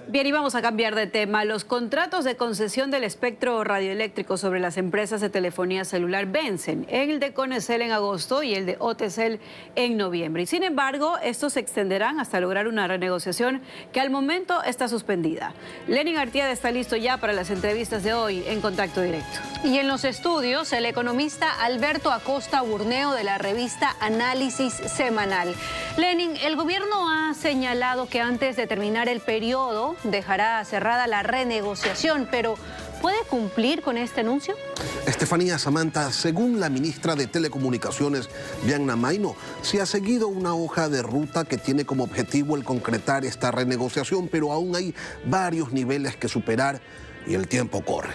Bien, y vamos a cambiar de tema. Los contratos de concesión del espectro radioeléctrico sobre las empresas de telefonía celular vencen. El de Conecel en agosto y el de Otecel en noviembre. Y sin embargo, estos se extenderán hasta lograr una renegociación que al momento está suspendida. Lenin Artieda está listo ya para las entrevistas de hoy en Contacto Directo. Y en los estudios, el economista Alberto Acosta Burneo de la revista Análisis Semanal. Lenin, el gobierno ha señalado que antes de terminar el periodo dejará cerrada la renegociación, pero ¿puede cumplir con este anuncio? Estefanía Samantha, según la ministra de Telecomunicaciones, Diana Maino, se ha seguido una hoja de ruta que tiene como objetivo el concretar esta renegociación, pero aún hay varios niveles que superar y el tiempo corre.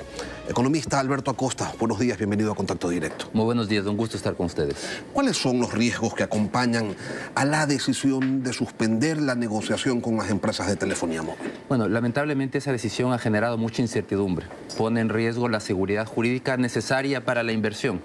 Economista Alberto Acosta, buenos días, bienvenido a Contacto Directo. Muy buenos días, un gusto estar con ustedes. ¿Cuáles son los riesgos que acompañan a la decisión de suspender la negociación con las empresas de telefonía móvil? Bueno, lamentablemente esa decisión ha generado mucha incertidumbre. Pone en riesgo la seguridad jurídica necesaria para la inversión.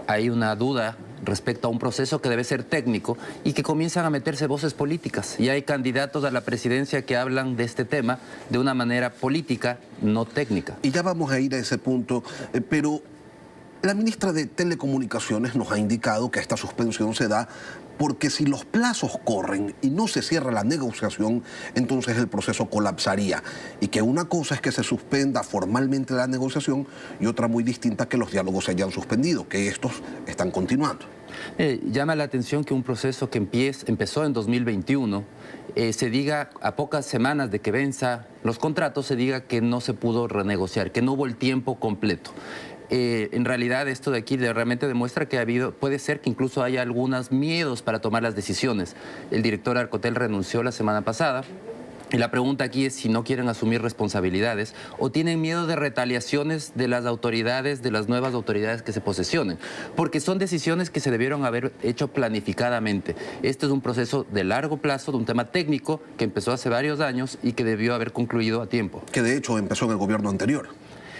Hay una duda respecto a un proceso que debe ser técnico y que comienzan a meterse voces políticas. Y hay candidatos a la presidencia que hablan de este tema de una manera política, no técnica. Y ya vamos a ir a ese punto, pero la ministra de Telecomunicaciones nos ha indicado que esta suspensión se da porque si los plazos corren y no se cierra la negociación, entonces el proceso colapsaría. Y que una cosa es que se suspenda formalmente la negociación y otra muy distinta que los diálogos se hayan suspendido, que estos están continuando. Llama la atención que un proceso que empezó en 2021, se diga a pocas semanas de que venza los contratos, se diga que no se pudo renegociar, que no hubo el tiempo completo. En realidad esto de aquí realmente demuestra que puede ser que incluso haya algunos miedos para tomar las decisiones. El director Arcotel renunció la semana pasada. Y la pregunta aquí es si no quieren asumir responsabilidades o tienen miedo de retaliaciones de las autoridades, de las nuevas autoridades que se posesionen. Porque son decisiones que se debieron haber hecho planificadamente. Este es un proceso de largo plazo, de un tema técnico que empezó hace varios años y que debió haber concluido a tiempo. Que de hecho empezó en el gobierno anterior.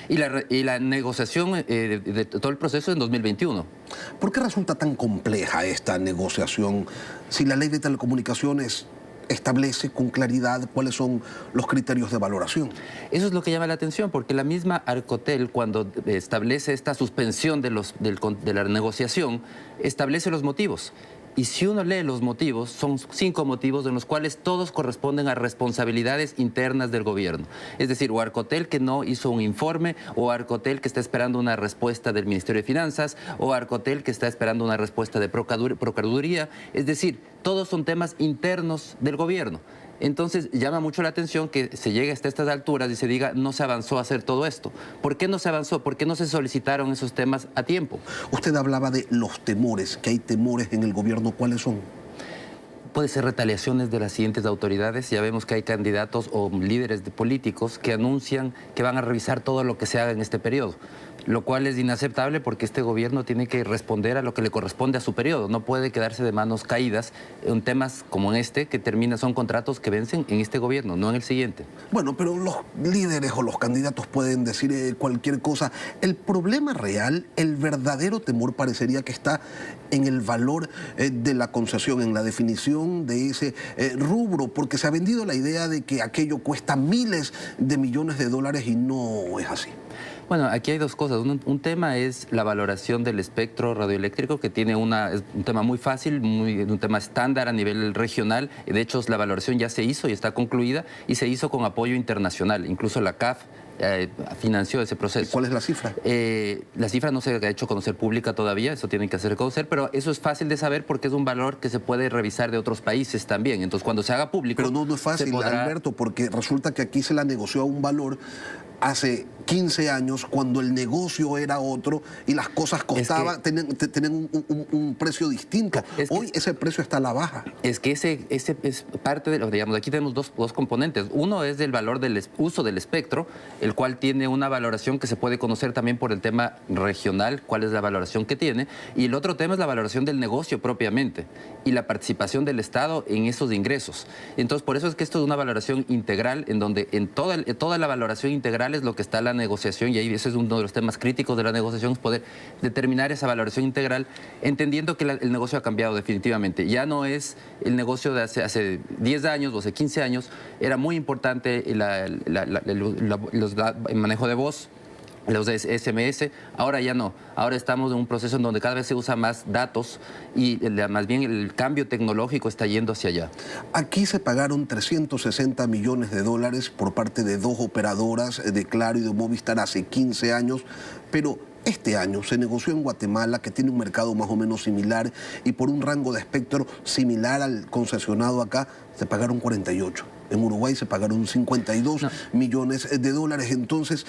Y la negociación de todo el proceso en 2021. ¿Por qué resulta tan compleja esta negociación si la ley de telecomunicaciones establece con claridad cuáles son los criterios de valoración? Eso es lo que llama la atención, porque la misma Arcotel, cuando establece esta suspensión de la negociación, establece los motivos. Y si uno lee los motivos, son 5 motivos en los cuales todos corresponden a responsabilidades internas del gobierno. Es decir, o Arcotel que no hizo un informe, o Arcotel que está esperando una respuesta del Ministerio de Finanzas, o Arcotel que está esperando una respuesta de Procuraduría. Es decir, todos son temas internos del gobierno. Entonces llama mucho la atención que se llegue hasta estas alturas y se diga no se avanzó a hacer todo esto. ¿Por qué no se avanzó? ¿Por qué no se solicitaron esos temas a tiempo? Usted hablaba de los temores, que hay temores en el gobierno. ¿Cuáles son? Puede ser retaliaciones de las siguientes autoridades. Ya vemos que hay candidatos o líderes de políticos que anuncian que van a revisar todo lo que se haga en este periodo, lo cual es inaceptable porque este gobierno tiene que responder a lo que le corresponde a su periodo. No puede quedarse de manos caídas en temas como en este, que son contratos que vencen en este gobierno, no en el siguiente. Bueno, pero los líderes o los candidatos pueden decir cualquier cosa. El problema real, el verdadero temor parecería que está en el valor de la concesión, en la definición de ese rubro, porque se ha vendido la idea de que aquello cuesta miles de millones de dólares y no es así. Bueno, aquí hay dos cosas. Un tema es la valoración del espectro radioeléctrico, que tiene es un tema muy fácil, un tema estándar a nivel regional. De hecho, la valoración ya se hizo y está concluida y se hizo con apoyo internacional. Incluso la CAF financió ese proceso. ¿Y cuál es la cifra? La cifra no se ha hecho conocer pública todavía, eso tienen que hacer conocer, pero eso es fácil de saber porque es un valor que se puede revisar de otros países también. Entonces, cuando se haga público... Pero no es fácil, Alberto, porque resulta que aquí se la negoció a un valor hace 15 años, cuando el negocio era otro y las cosas costaban, tenían un precio distinto. Hoy ese precio está a la baja. Es que ese es parte de lo, digamos, aquí tenemos dos componentes. Uno es del valor del uso del espectro, el cual tiene una valoración que se puede conocer también por el tema regional, cuál es la valoración que tiene, y el otro tema es la valoración del negocio propiamente y la participación del Estado en esos ingresos. Entonces, por eso es que esto es una valoración integral, en donde en toda la valoración integral integral es lo que está en la negociación, y ahí ese es uno de los temas críticos de la negociación, es poder determinar esa valoración integral, entendiendo que el negocio ha cambiado definitivamente. Ya no es el negocio de hace 10 años o hace 15 años, era muy importante el manejo de voz, los de SMS, ahora ya no. Ahora estamos en un proceso en donde cada vez se usa más datos y más bien el cambio tecnológico está yendo hacia allá. Aquí se pagaron 360 millones de dólares por parte de dos operadoras, de Claro y de Movistar, hace 15 años, pero este año se negoció en Guatemala, que tiene un mercado más o menos similar, y por un rango de espectro similar al concesionado acá, se pagaron 48. En Uruguay se pagaron 52 millones de dólares. Entonces,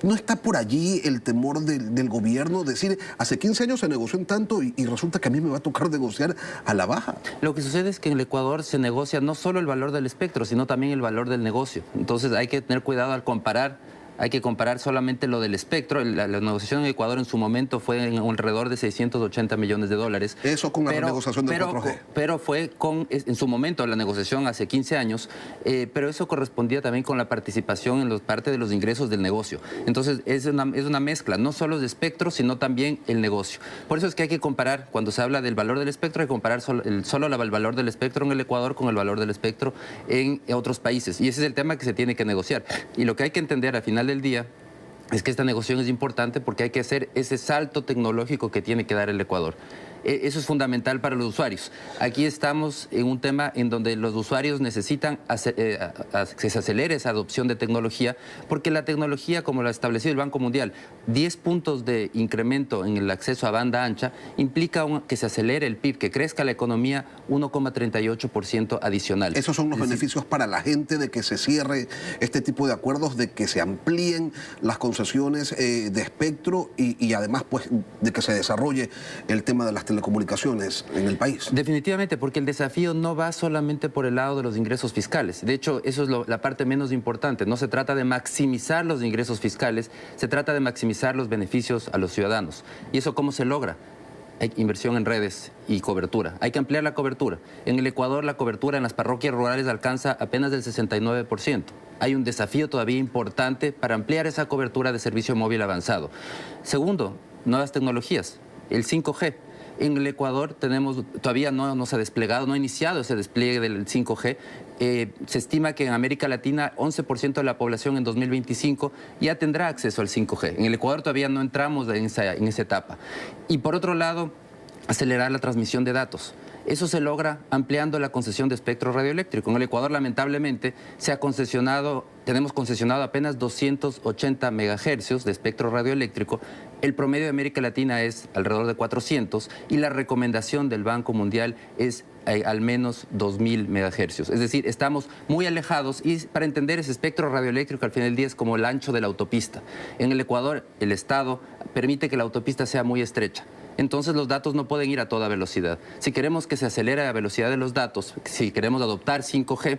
¿no está por allí el temor del gobierno? Decir, hace 15 años se negoció en tanto y resulta que a mí me va a tocar negociar a la baja. Lo que sucede es que en el Ecuador se negocia no solo el valor del espectro, sino también el valor del negocio. Entonces hay que tener cuidado al comparar. Hay que comparar solamente lo del espectro. La negociación en Ecuador en su momento fue en alrededor de 680 millones de dólares. Eso con la renegociación del 4G. Pero fue en su momento la negociación hace 15 años, pero eso correspondía también con la participación en parte de los ingresos del negocio. Entonces es una mezcla, no solo de espectro, sino también el negocio. Por eso es que hay que comparar, cuando se habla del valor del espectro, hay que comparar solo el valor del espectro en el Ecuador con el valor del espectro en otros países. Y ese es el tema que se tiene que negociar. Y lo que hay que entender al final del día es que esta negociación es importante porque hay que hacer ese salto tecnológico que tiene que dar el Ecuador. Eso es fundamental para los usuarios. Aquí estamos en un tema en donde los usuarios necesitan que se acelere esa adopción de tecnología, porque la tecnología, como lo ha establecido el Banco Mundial, 10 puntos de incremento en el acceso a banda ancha implica que se acelere el PIB, que crezca la economía 1,38% adicional. Esos son los beneficios para la gente de que se cierre este tipo de acuerdos, de que se amplíen las concesiones de espectro y además pues de que se desarrolle el tema de las telecomunicaciones en el país. Definitivamente, porque el desafío no va solamente por el lado de los ingresos fiscales. De hecho, eso es la parte menos importante. No se trata de maximizar los ingresos fiscales, se trata de maximizar los beneficios a los ciudadanos. ¿Y eso cómo se logra? Hay inversión en redes y cobertura. Hay que ampliar la cobertura. En el Ecuador la cobertura en las parroquias rurales alcanza apenas del 69%. Hay un desafío todavía importante para ampliar esa cobertura de servicio móvil avanzado. Segundo, nuevas tecnologías, el 5G. En el Ecuador todavía no se ha desplegado, no ha iniciado ese despliegue del 5G. Se estima que en América Latina 11% de la población en 2025 ya tendrá acceso al 5G. En el Ecuador todavía no entramos en esa etapa. Y por otro lado, acelerar la transmisión de datos. Eso se logra ampliando la concesión de espectro radioeléctrico. En el Ecuador, lamentablemente, tenemos concesionado apenas 280 megahercios de espectro radioeléctrico. El promedio de América Latina es alrededor de 400 y la recomendación del Banco Mundial es al menos 2.000 megahercios. Es decir, estamos muy alejados y para entender ese espectro radioeléctrico al final del día es como el ancho de la autopista. En el Ecuador, el Estado permite que la autopista sea muy estrecha. Entonces los datos no pueden ir a toda velocidad. Si queremos que se acelere la velocidad de los datos, si queremos adoptar 5G,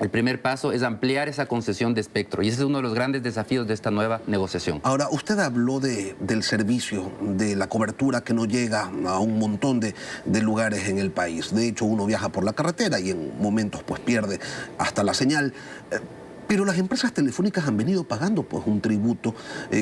el primer paso es ampliar esa concesión de espectro y ese es uno de los grandes desafíos de esta nueva negociación. Ahora, usted habló del servicio, de la cobertura que no llega a un montón de lugares en el país. De hecho, uno viaja por la carretera y en momentos pues pierde hasta la señal. Pero las empresas telefónicas han venido pagando pues un tributo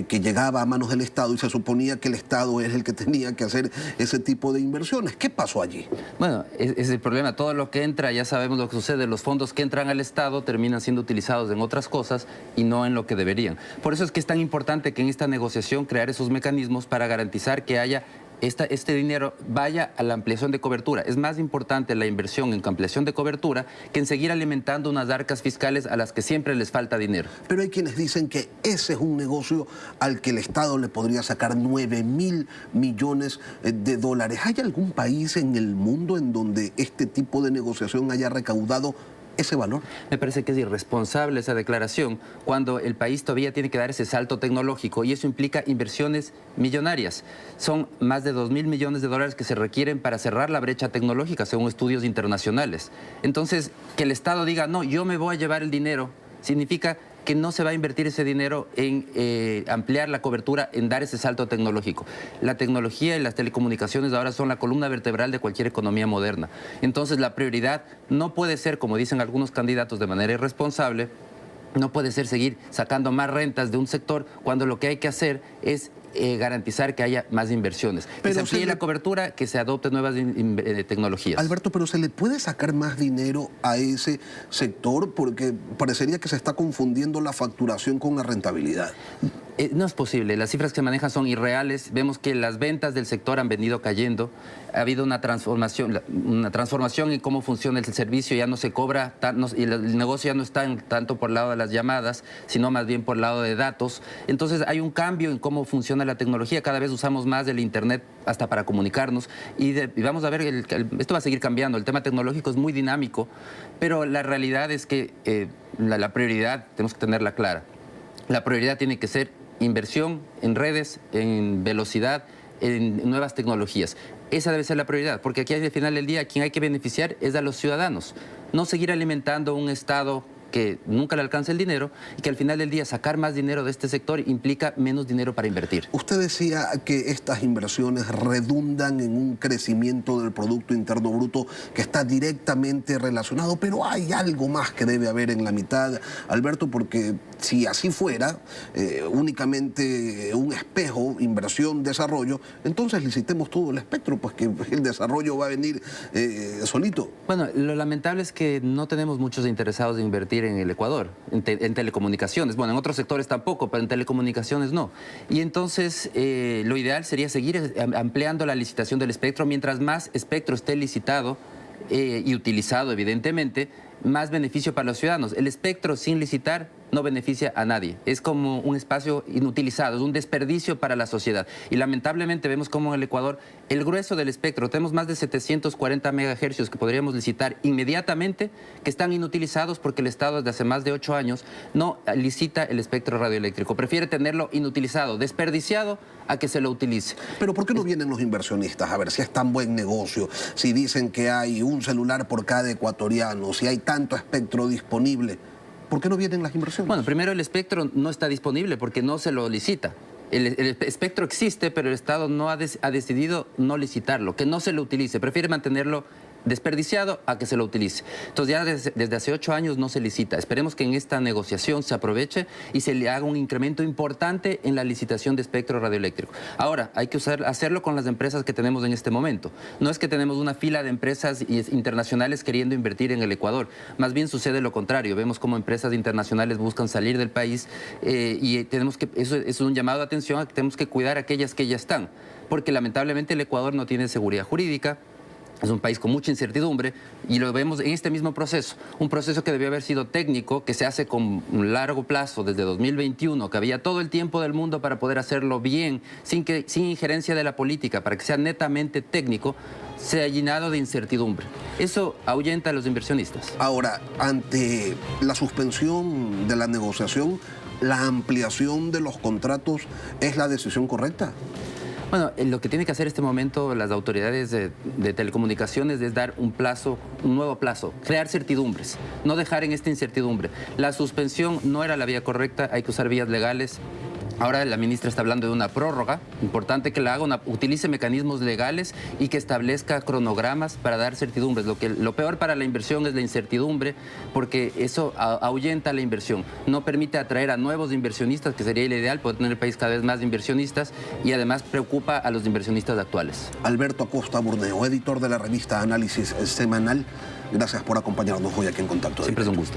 que llegaba a manos del Estado y se suponía que el Estado es el que tenía que hacer ese tipo de inversiones. ¿Qué pasó allí? Bueno, es el problema. Todo lo que entra, ya sabemos lo que sucede. Los fondos que entran al Estado terminan siendo utilizados en otras cosas y no en lo que deberían. Por eso es que es tan importante que en esta negociación crear esos mecanismos para garantizar que haya este dinero vaya a la ampliación de cobertura. Es más importante la inversión en ampliación de cobertura que en seguir alimentando unas arcas fiscales a las que siempre les falta dinero. Pero hay quienes dicen que ese es un negocio al que el Estado le podría sacar 9.000 millones de dólares. ¿Hay algún país en el mundo en donde este tipo de negociación haya recaudado ese valor? Me parece que es irresponsable esa declaración cuando el país todavía tiene que dar ese salto tecnológico y eso implica inversiones millonarias. Son más de 2.000 millones de dólares que se requieren para cerrar la brecha tecnológica según estudios internacionales. Entonces, que el Estado diga, no, yo me voy a llevar el dinero, significa que no se va a invertir ese dinero en ampliar la cobertura, en dar ese salto tecnológico. La tecnología y las telecomunicaciones ahora son la columna vertebral de cualquier economía moderna. Entonces la prioridad no puede ser, como dicen algunos candidatos de manera irresponsable, No puede ser seguir sacando más rentas de un sector cuando lo que hay que hacer es garantizar que haya más inversiones, que se amplíe la cobertura, que se adopten nuevas tecnologías. Alberto, pero ¿se le puede sacar más dinero a ese sector? Porque parecería que se está confundiendo la facturación con la rentabilidad. No es posible, las cifras que se manejan son irreales. Vemos que las ventas del sector han venido cayendo, ha habido una transformación en cómo funciona el servicio, ya no se cobra, y el negocio ya no está tanto por el lado de las llamadas, sino más bien por el lado de datos. Entonces hay un cambio en cómo funciona la tecnología, cada vez usamos más el Internet hasta para comunicarnos, y vamos a ver, esto va a seguir cambiando, el tema tecnológico es muy dinámico, pero la realidad es que la prioridad tenemos que tenerla clara. La prioridad tiene que ser inversión en redes, en velocidad, en nuevas tecnologías. Esa debe ser la prioridad, porque aquí al final del día quien hay que beneficiar es a los ciudadanos. No seguir alimentando un Estado que nunca le alcanza el dinero y que al final del día sacar más dinero de este sector implica menos dinero para invertir. Usted decía que estas inversiones redundan en un crecimiento del Producto Interno Bruto que está directamente relacionado, pero hay algo más que debe haber en la mitad, Alberto, porque si así fuera, únicamente un espejo, inversión, desarrollo, entonces licitemos todo el espectro, pues que el desarrollo va a venir solito. Bueno, lo lamentable es que no tenemos muchos interesados en invertir en el Ecuador, en telecomunicaciones. Bueno, en otros sectores tampoco, pero en telecomunicaciones no. Y entonces lo ideal sería seguir ampliando la licitación del espectro. Mientras más espectro esté licitado y utilizado, evidentemente, más beneficio para los ciudadanos. El espectro sin licitar no beneficia a nadie. Es como un espacio inutilizado, es un desperdicio para la sociedad. Y lamentablemente vemos como en el Ecuador el grueso del espectro, tenemos más de 740 megahercios que podríamos licitar inmediatamente, que están inutilizados porque el Estado desde hace más de 8 años no licita el espectro radioeléctrico. Prefiere tenerlo inutilizado, desperdiciado, a que se lo utilice. Pero ¿por qué no vienen los inversionistas? A ver, si es tan buen negocio, si dicen que hay un celular por cada ecuatoriano, si hay tanto espectro disponible, ¿por qué no vienen las inversiones? Bueno, primero el espectro no está disponible porque no se lo licita. El espectro existe, pero el Estado no ha decidido no licitarlo, que no se lo utilice, prefiere mantenerlo desperdiciado a que se lo utilice. Entonces ya desde hace 8 años no se licita. Esperemos que en esta negociación se aproveche y se le haga un incremento importante en la licitación de espectro radioeléctrico. Ahora, hay que hacerlo con las empresas que tenemos en este momento. No es que tenemos una fila de empresas internacionales queriendo invertir en el Ecuador. Más bien sucede lo contrario. Vemos cómo empresas internacionales buscan salir del país y eso es un llamado de atención a que tenemos que cuidar a aquellas que ya están. Porque lamentablemente el Ecuador no tiene seguridad jurídica. Es un país con mucha incertidumbre y lo vemos en este mismo proceso. Un proceso que debió haber sido técnico, que se hace con un largo plazo desde 2021, que había todo el tiempo del mundo para poder hacerlo bien, sin injerencia de la política, para que sea netamente técnico, se ha llenado de incertidumbre. Eso ahuyenta a los inversionistas. Ahora, ante la suspensión de la negociación, ¿la ampliación de los contratos es la decisión correcta? Bueno, lo que tiene que hacer en este momento las autoridades de telecomunicaciones es dar un nuevo plazo, crear certidumbres, no dejar en esta incertidumbre. La suspensión no era la vía correcta, hay que usar vías legales. Ahora la ministra está hablando de una prórroga, importante que la haga, utilice mecanismos legales y que establezca cronogramas para dar certidumbres. Lo peor para la inversión es la incertidumbre, porque eso ahuyenta la inversión. No permite atraer a nuevos inversionistas, que sería el ideal, poder tener el país cada vez más inversionistas, y además preocupa a los inversionistas actuales. Alberto Acosta Burneo, editor de la revista Análisis Semanal, gracias por acompañarnos hoy aquí en Contacto. Siempre es un gusto.